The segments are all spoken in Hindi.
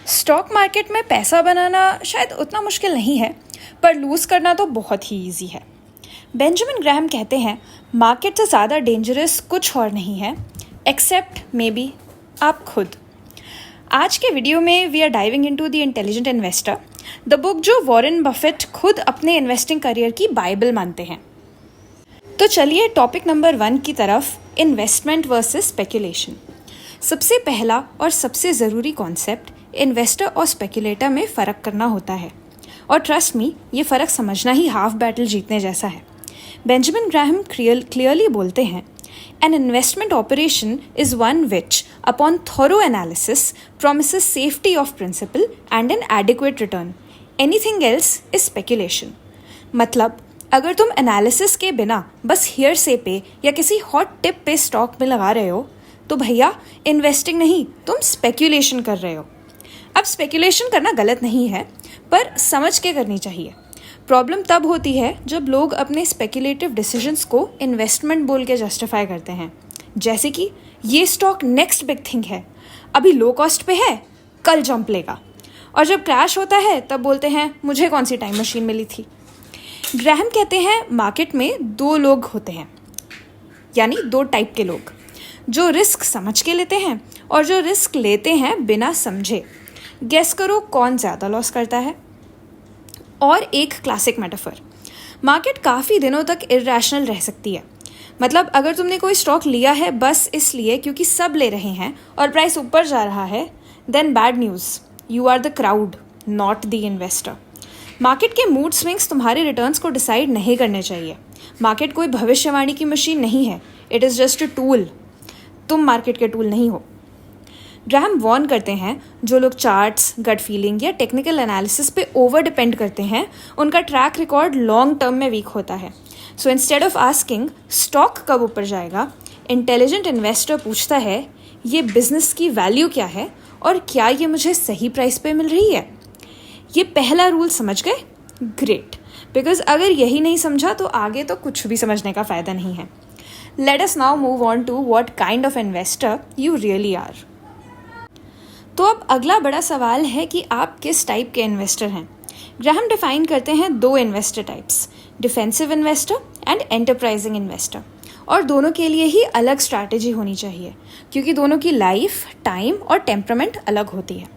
स्टॉक मार्केट में पैसा बनाना शायद उतना मुश्किल नहीं है, पर लूज़ करना तो बहुत ही ईजी है। बेंजामिन ग्राहम कहते हैं, मार्केट से ज़्यादा डेंजरस कुछ और नहीं है एक्सेप्ट मे बी आप खुद। आज के वीडियो में we are diving into the intelligent investor, the book जो वॉरेन बफेट खुद अपने इन्वेस्टिंग करियर की बाइबल मानते हैं। तो चलिए टॉपिक नंबर 1 की तरफ, इन्वेस्टमेंट वर्सेस स्पेकुलेशन। सबसे पहला और सबसे ज़रूरी कॉन्सेप्ट, इन्वेस्टर और स्पेकुलेटर में फ़र्क करना होता है, और ट्रस्ट मी, ये फ़र्क समझना ही हाफ बैटल जीतने जैसा है। बेंजामिन ग्राहम क्लियरली बोलते हैं, An investment operation is one which, upon thorough analysis, promises safety of principal and an adequate return. Anything else is speculation. मतलब, अगर तुम एनालिसिस के बिना बस हियरसे पे या किसी हॉट टिप पे स्टॉक में लगा रहे हो, तो भैया इन्वेस्टिंग नहीं, तुम स्पेक्यूलेशन कर रहे हो। अब स्पेक्यूलेशन करना गलत नहीं है, पर समझ के करनी चाहिए। प्रॉब्लम तब होती है जब लोग अपने स्पेक्यूलेटिव डिसीजंस को इन्वेस्टमेंट बोल के जस्टिफाई करते हैं, जैसे कि ये स्टॉक नेक्स्ट बिग थिंग है, अभी लो कॉस्ट पे है, कल जंप लेगा। और जब क्रैश होता है तब बोलते हैं मुझे कौन सी टाइम मशीन मिली थी। ग्राहम कहते हैं मार्केट में 2 लोग होते हैं, यानी 2 टाइप के लोग, जो रिस्क समझ के लेते हैं और जो रिस्क लेते हैं बिना समझे। गेस करो कौन ज़्यादा लॉस करता है। और एक क्लासिक मेटाफर, मार्केट काफ़ी दिनों तक इरैशनल रह सकती है। मतलब अगर तुमने कोई स्टॉक लिया है बस इसलिए क्योंकि सब ले रहे हैं और प्राइस ऊपर जा रहा है, then bad news, you are the crowd not the investor. Market के मूड स्विंग्स तुम्हारे रिटर्न्स को डिसाइड नहीं करने चाहिए। मार्केट कोई भविष्यवाणी की मशीन नहीं है, it is just a tool. तुम मार्केट के टूल नहीं हो। ग्राहम वॉर्न करते हैं, जो लोग चार्ट्स, गट फीलिंग या टेक्निकल एनालिसिस पे ओवर डिपेंड करते हैं, उनका ट्रैक रिकॉर्ड लॉन्ग टर्म में वीक होता है। So instead of asking stock कब ऊपर जाएगा, इंटेलिजेंट इन्वेस्टर पूछता है ये बिजनेस की वैल्यू क्या है और क्या ये मुझे सही प्राइस पे मिल रही है। ये पहला रूल समझ गए? ग्रेट, बिकॉज अगर यही नहीं समझा तो आगे तो कुछ भी समझने का फ़ायदा नहीं है। Let us now move on to what kind of investor you really are. तो अब अगला बड़ा सवाल है कि आप किस टाइप के इन्वेस्टर हैं। ग्राहम डिफाइन करते हैं 2 investor types, defensive investor and enterprising investor. और दोनों के लिए ही अलग स्ट्रैटेजी होनी चाहिए, क्योंकि दोनों की लाइफ, टाइम और टेम्परामेंट अलग होती है।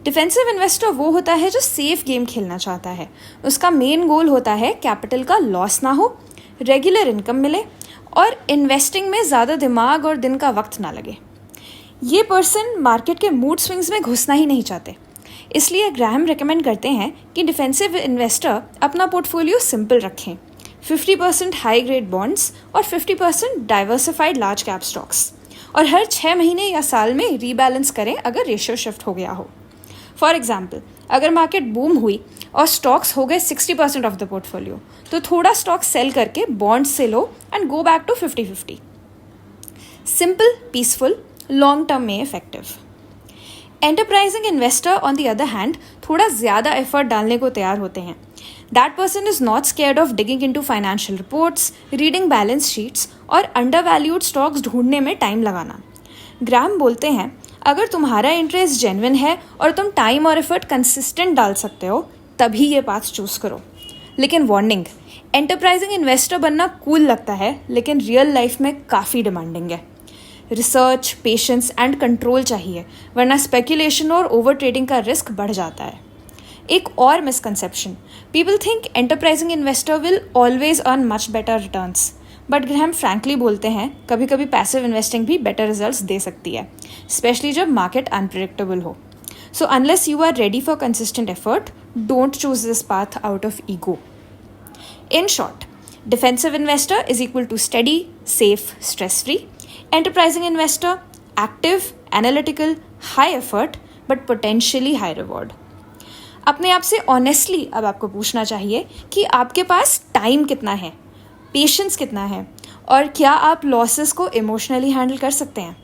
डिफेंसिव इन्वेस्टर वो होता है जो सेफ गेम खेलना चाहता है। उसका मेन गोल होता है कैपिटल का लॉस ना हो, रेगुलर इनकम मिले और इन्वेस्टिंग में ज़्यादा दिमाग और दिन का वक्त ना लगे। ये पर्सन मार्केट के मूड स्विंग्स में घुसना ही नहीं चाहते। इसलिए ग्राहम रेकमेंड करते हैं कि डिफेंसिव इन्वेस्टर अपना पोर्टफोलियो सिंपल रखें, 50% हाई ग्रेड बॉन्ड्स और 50% डाइवर्सिफाइड लार्ज कैप स्टॉक्स, और हर 6 महीने या साल में रीबैलेंस करें अगर रेशियो शिफ्ट हो गया हो। फॉर एग्जाम्पल, अगर मार्केट बूम हुई और स्टॉक्स हो गए 60% ऑफ द पोर्टफोलियो, तो थोड़ा स्टॉक सेल करके बॉन्ड्स से लो and go back to 50-50। Simple, peaceful, long term में effective. Enterprising investor on the other hand थोड़ा ज़्यादा एफर्ट डालने को तैयार होते हैं। That person is not scared of digging into financial reports, reading balance sheets और अंडरवैल्यूड स्टॉक्स ढूंढने में टाइम लगाना। ग्राहम बोलते हैं, अगर तुम्हारा इंटरेस्ट जेन्युइन है और तुम टाइम और एफर्ट कंसिस्टेंट डाल सकते हो, तभी ये पाथ चूज़ करो। लेकिन वार्निंग, एंटरप्राइजिंग इन्वेस्टर बनना कूल लगता है, लेकिन रियल लाइफ में काफ़ी डिमांडिंग है। रिसर्च, पेशेंस एंड कंट्रोल चाहिए, वरना स्पेकुलेशन और ओवर ट्रेडिंग का रिस्क बढ़ जाता है। एक और misconception, people think enterprising investor will always earn much better returns, but Graham frankly बोलते हैं कभी कभी पैसिव इन्वेस्टिंग भी बेटर रिजल्ट्स दे सकती है, स्पेशली जब मार्केट अनप्रेडिक्टेबल हो। So unless you are ready for consistent effort, don't choose this path out of ego. In short, defensive investor is equal to steady, safe, stress free. Enterprising investor, active, analytical, high effort but potentially high reward. अपने आप से ऑनेस्टली अब आपको पूछना चाहिए कि आपके पास टाइम कितना है, पेशेंस कितना है, और क्या आप लॉसेस को इमोशनली हैंडल कर सकते हैं।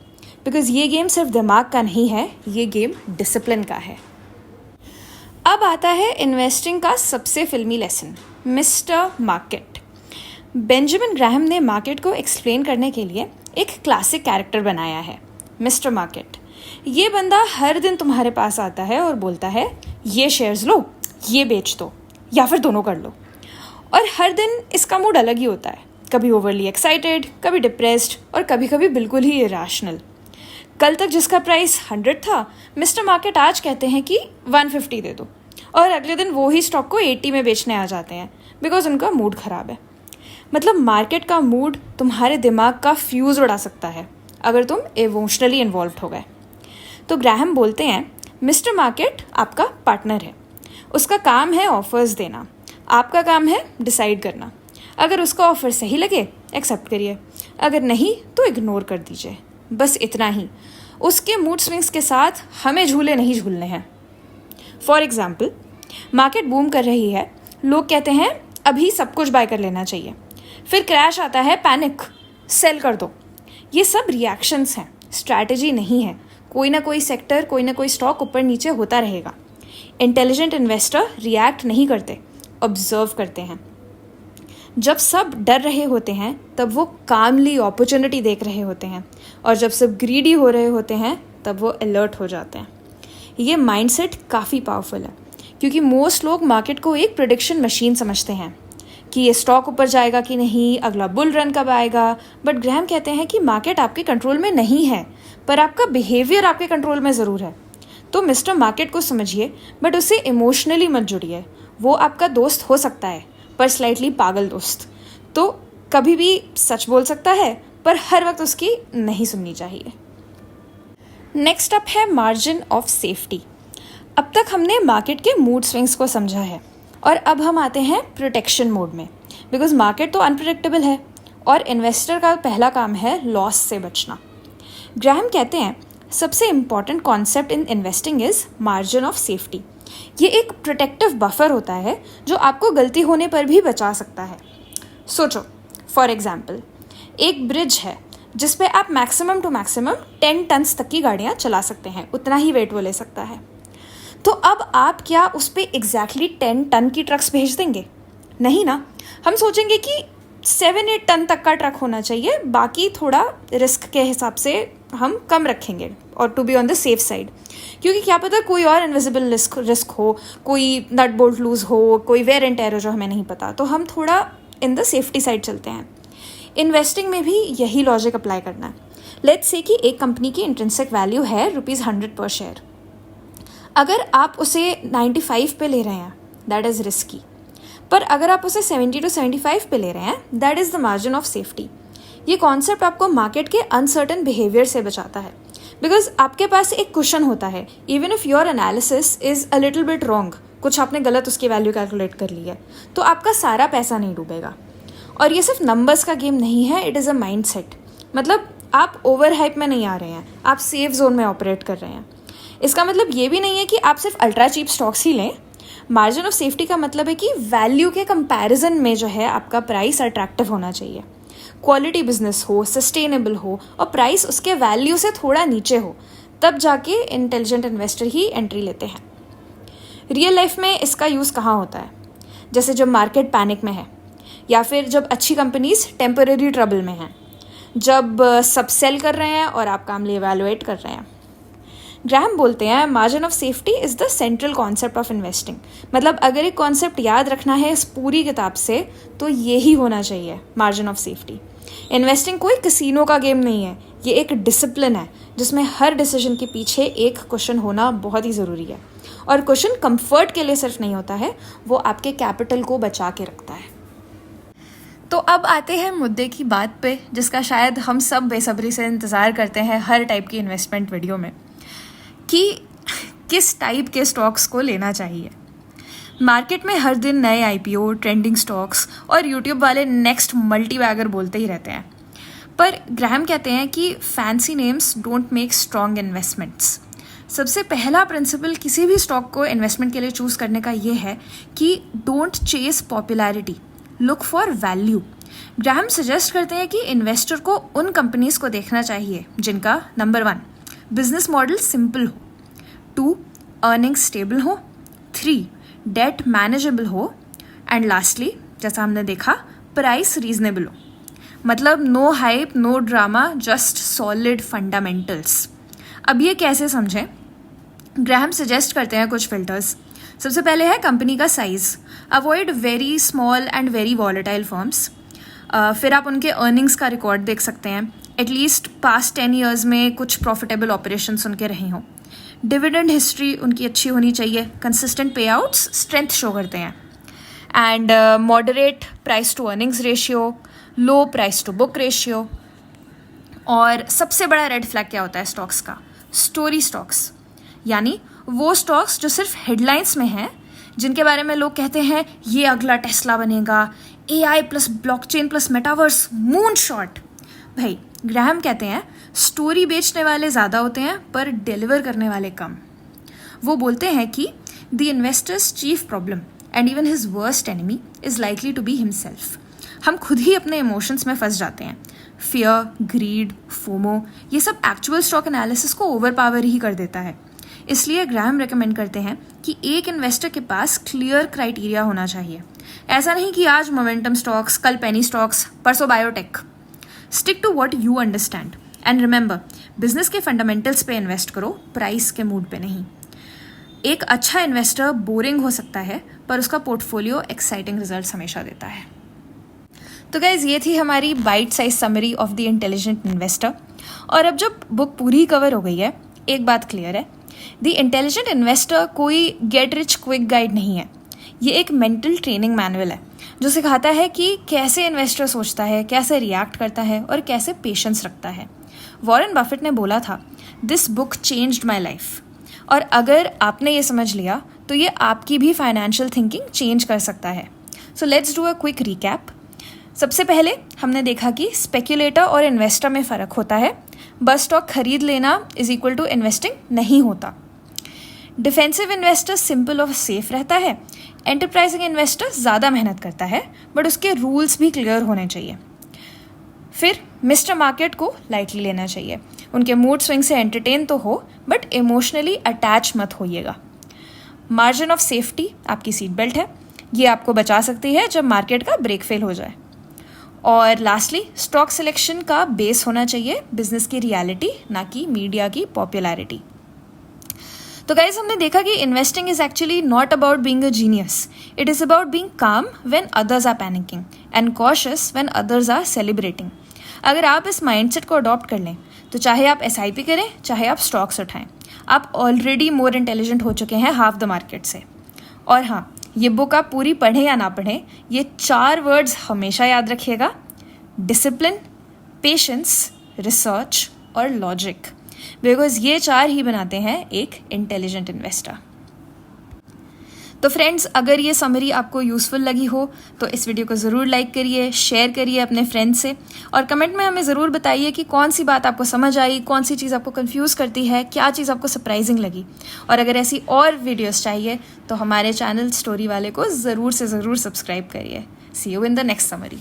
बिकॉज ये गेम सिर्फ दिमाग का नहीं है, ये गेम डिसिप्लिन का है। अब आता है इन्वेस्टिंग का सबसे फिल्मी lesson, mister market. Benjamin Graham ने मार्केट को एक्सप्लेन करने के लिए एक क्लासिक कैरेक्टर बनाया है, मिस्टर मार्केट। ये बंदा हर दिन तुम्हारे पास आता है और बोलता है ये शेयर्स लो, ये बेच दो, या फिर दोनों कर लो। और हर दिन इसका मूड अलग ही होता है, कभी ओवरली एक्साइटेड, कभी डिप्रेस्ड और कभी कभी बिल्कुल ही इरेशनल। कल तक जिसका प्राइस 100 था, मिस्टर मार्केट आज कहते हैं कि 150 दे दो, और अगले दिन वो ही स्टॉक को 80 में बेचने आ जाते हैं बिकॉज उनका मूड ख़राब है। मतलब मार्केट का मूड तुम्हारे दिमाग का फ्यूज़ उड़ा सकता है अगर तुम इमोशनली इन्वॉल्व हो गए। तो ग्राहम बोलते हैं मिस्टर मार्केट आपका पार्टनर है, उसका काम है ऑफर्स देना, आपका काम है डिसाइड करना। अगर उसका ऑफ़र सही लगे एक्सेप्ट करिए, अगर नहीं तो इग्नोर कर दीजिए, बस इतना ही। उसके मूड स्विंग्स के साथ हमें झूले नहीं झूलने हैं। फॉर एग्जाम्पल, मार्केट बूम कर रही है, लोग कहते हैं अभी सब कुछ बाय कर लेना चाहिए, फिर क्रैश आता है, पैनिक, सेल कर दो। ये सब रिएक्शंस हैं, स्ट्रैटेजी नहीं है। कोई ना कोई सेक्टर, कोई ना कोई स्टॉक ऊपर नीचे होता रहेगा। इंटेलिजेंट इन्वेस्टर रिएक्ट नहीं करते, ऑब्जर्व करते हैं। जब सब डर रहे होते हैं तब वो कामली अपॉर्चुनिटी देख रहे होते हैं, और जब सब ग्रीडी हो रहे होते हैं तब वो अलर्ट हो जाते हैं। ये माइंडसेट काफ़ी पावरफुल है, क्योंकि मोस्ट लोग मार्केट को एक प्रेडिक्शन मशीन समझते हैं कि ये स्टॉक ऊपर जाएगा कि नहीं, अगला बुल रन कब आएगा। बट ग्रैहम कहते हैं कि मार्केट आपके कंट्रोल में नहीं है, पर आपका बिहेवियर आपके कंट्रोल में ज़रूर है। तो मिस्टर मार्केट को समझिए, बट उससे इमोशनली मत जुड़िए। वो आपका दोस्त हो सकता है, पर स्लाइटली पागल दोस्त। तो कभी भी सच बोल सकता है, पर हर वक्त उसकी नहीं सुननी चाहिए। नेक्स्ट अप है मार्जिन ऑफ सेफ्टी। अब तक हमने मार्केट के मूड स्विंग्स को समझा है, और अब हम आते हैं प्रोटेक्शन मोड में, बिकॉज मार्केट तो अनप्रेडिक्टेबल है और इन्वेस्टर का पहला काम है लॉस से बचना। ग्राहम कहते हैं सबसे important concept in investing is margin of safety. ये एक प्रोटेक्टिव बफर होता है जो आपको गलती होने पर भी बचा सकता है। सोचो, फॉर एग्जाम्पल, एक ब्रिज है जिस पे आप मैक्सिमम टू मैक्सिमम 10 टन्स तक की गाड़ियाँ चला सकते हैं, उतना ही वेट वो ले सकता है। तो अब आप क्या उस पर एग्जैक्टली 10 टन की ट्रक्स भेज देंगे? नहीं ना। हम सोचेंगे कि 7-8 टन तक का ट्रक होना चाहिए, बाकी थोड़ा रिस्क के हिसाब से हम कम रखेंगे, और to be on the safe side, क्योंकि क्या पता कोई और इनविजिबल रिस्क हो, कोई नट बोल्ट लूज हो, कोई वेयर एंड टेयर हो जो हमें नहीं पता। तो हम थोड़ा इन द सेफ्टी साइड चलते हैं। इन्वेस्टिंग में भी यही लॉजिक अप्लाई करना है। लेट्स से कि एक कंपनी की इंट्रिंसिक वैल्यू है ₹100 पर शेयर। अगर आप उसे 95 पे ले रहे हैं, दैट इज़ रिस्की, पर अगर आप उसे 70 to 75 पे ले रहे हैं, that is the margin of safety. ये कॉन्सेप्ट आपको मार्केट के अनसर्टन बिहेवियर से बचाता है, बिकॉज आपके पास एक कुशन होता है। Even if your analysis is a little bit wrong, कुछ आपने गलत उसकी वैल्यू कैलकुलेट कर ली है, तो आपका सारा पैसा नहीं डूबेगा। और ये सिर्फ नंबर्स का गेम नहीं है, it is a mind set. मतलब आप ओवर हाइप में नहीं आ रहे हैं, आप सेफ जोन में ऑपरेट कर रहे हैं। इसका मतलब ये भी नहीं है कि आप सिर्फ अल्ट्रा चीप स्टॉक्स ही लें। मार्जिन ऑफ सेफ्टी का मतलब है कि वैल्यू के कंपैरिजन में जो है आपका प्राइस अट्रैक्टिव होना चाहिए, क्वालिटी बिजनेस हो, सस्टेनेबल हो, और प्राइस उसके वैल्यू से थोड़ा नीचे हो, तब जाके इंटेलिजेंट इन्वेस्टर ही एंट्री लेते हैं। रियल लाइफ में इसका यूज़ कहाँ होता है? जैसे जब मार्केट पैनिक में है, या फिर जब अच्छी कंपनीज टेम्पररी ट्रबल में हैं, जब सब सेल कर रहे हैं और आप कामली इवैल्यूएट कर रहे हैं। ग्राहम बोलते हैं margin of safety is the central concept of investing. मतलब अगर एक कॉन्सेप्ट याद रखना है इस पूरी किताब से, तो यही होना चाहिए, मार्जिन ऑफ सेफ्टी। इन्वेस्टिंग कोई कसिनो का गेम नहीं है, ये एक डिसिप्लिन है जिसमें हर डिसीजन के पीछे एक क्वेश्चन होना बहुत ही ज़रूरी है। और क्वेश्चन कंफर्ट के लिए सिर्फ नहीं होता है, वो आपके कैपिटल को बचा के रखता है। तो अब आते हैं मुद्दे की बात पे, जिसका शायद हम सब बेसब्री से इंतज़ार करते हैं हर टाइप की इन्वेस्टमेंट वीडियो में, कि किस टाइप के स्टॉक्स को लेना चाहिए। मार्केट में हर दिन नए IPO, ट्रेंडिंग स्टॉक्स और यूट्यूब वाले नेक्स्ट मल्टी बैगर बोलते ही रहते हैं, पर ग्राहम कहते हैं कि fancy names don't make strong investments. सबसे पहला प्रिंसिपल किसी भी स्टॉक को इन्वेस्टमेंट के लिए चूज़ करने का ये है कि don't chase popularity, look for value. Graham suggest करते हैं कि इन्वेस्टर को उन कंपनीज को देखना चाहिए जिनका नंबर 1 बिजनेस मॉडल सिंपल हो, 2 अर्निंग स्टेबल हो, 3 डेट मैनेजेबल हो, एंड लास्टली जैसा हमने देखा प्राइस रीजनेबल हो। मतलब no hype, no drama, just solid fundamentals. अब ये कैसे समझें? ग्राहम सजेस्ट करते हैं कुछ फिल्टर्स। सबसे पहले है कंपनी का size. Avoid very small and very volatile firms. फिर आप उनके अर्निंग्स का रिकॉर्ड देख सकते हैं। एटलीस्ट पास्ट 10 ईयर्स में कुछ प्रॉफिटेबल ऑपरेशंस उनके रहे हों। डिविडेंड हिस्ट्री उनकी अच्छी होनी चाहिए। कंसिस्टेंट पे आउट्स स्ट्रेंथ शो करते हैं। And moderate price to earnings ratio, low price to book ratio. और सबसे बड़ा रेड फ्लैग क्या होता है स्टॉक्स का? स्टोरी स्टॉक्स, यानी वो स्टॉक्स जो सिर्फ हेडलाइंस में हैं, जिनके बारे में लोग कहते हैं ये अगला टेस्ला बनेगा, AI plus blockchain plus metaverse, moon shot. भाई ग्राहम कहते हैं स्टोरी बेचने वाले ज़्यादा होते हैं पर डिलीवर करने वाले कम। वो बोलते हैं कि the investor's chief problem and even his worst enemy is likely to be himself. हम खुद ही अपने इमोशंस में फंस जाते हैं। फियर, ग्रीड, फोमो, ये सब एक्चुअल स्टॉक एनालिसिस को ओवरपावर ही कर देता है। इसलिए ग्राहम रेकमेंड करते हैं कि एक इन्वेस्टर के पास क्लियर क्राइटेरिया होना चाहिए। ऐसा नहीं कि आज मोमेंटम स्टॉक्स, कल पेनी स्टॉक्स, परसों biotech. Stick to what you understand and remember, business के फंडामेंटल्स पे इन्वेस्ट करो, प्राइस के मूड पे नहीं। एक अच्छा इन्वेस्टर बोरिंग हो सकता है पर उसका पोर्टफोलियो एक्साइटिंग रिजल्ट्स हमेशा देता है। तो गाइज ये थी हमारी bite size summary of the intelligent investor. और अब जब बुक पूरी कवर हो गई है, एक बात क्लियर है, द इंटेलिजेंट इन्वेस्टर कोई गेट रिच क्विक गाइड नहीं है। ये एक मेंटल ट्रेनिंग मैनुअल है जो सिखाता है कि कैसे इन्वेस्टर सोचता है, कैसे रिएक्ट करता है और कैसे पेशेंस रखता है। वॉरेन बफेट ने बोला था, this book changed my life. और अगर आपने ये समझ लिया तो ये आपकी भी फाइनेंशियल थिंकिंग चेंज कर सकता है। So let's do a quick recap. सबसे पहले हमने देखा कि स्पेक्यूलेटर और इन्वेस्टर में फ़र्क होता है। बस स्टॉक खरीद लेना इज इक्वल टू इन्वेस्टिंग नहीं होता। डिफेंसिव इन्वेस्टर सिंपल और सेफ रहता है। एंटरप्राइजिंग इन्वेस्टर ज़्यादा मेहनत करता है बट उसके रूल्स भी क्लियर होने चाहिए। फिर मिस्टर मार्केट को लाइटली लेना चाहिए। उनके मूड स्विंग से एंटरटेन तो हो बट इमोशनली अटैच मत होइएगा। मार्जिन ऑफ सेफ्टी आपकी सीट बेल्ट है, ये आपको बचा सकती है जब मार्केट का ब्रेक फेल हो जाए। और लास्टली, स्टॉक सिलेक्शन का बेस होना चाहिए बिजनेस की रियलिटी, ना कि मीडिया की पॉपुलैरिटी। तो गाइज हमने देखा कि investing is actually not about being a genius, it is about being calm when others are panicking and cautious when others are celebrating. अगर आप इस माइंडसेट को अडॉप्ट कर लें तो चाहे आप SIP करें, चाहे आप स्टॉक्स उठाएं, आप ऑलरेडी मोर इंटेलिजेंट हो चुके हैं हाफ द मार्केट से। और हाँ, ये बुक आप पूरी पढ़ें या ना पढ़ें, ये 4 वर्ड्स हमेशा याद रखिएगा: डिसिप्लिन, पेशेंस, रिसर्च और लॉजिक। बिकॉज ये 4 ही बनाते हैं एक इंटेलिजेंट इन्वेस्टर। तो फ्रेंड्स, अगर ये समरी आपको यूज़फुल लगी हो तो इस वीडियो को ज़रूर लाइक करिए, शेयर करिए अपने फ्रेंड्स से, और कमेंट में हमें ज़रूर बताइए कि कौन सी बात आपको समझ आई, कौन सी चीज़ आपको कंफ्यूज करती है, क्या चीज़ आपको सरप्राइजिंग लगी। और अगर ऐसी और वीडियोस चाहिए तो हमारे चैनल स्टोरी वाले को ज़रूर से ज़रूर सब्सक्राइब करिए। See you in the next summary.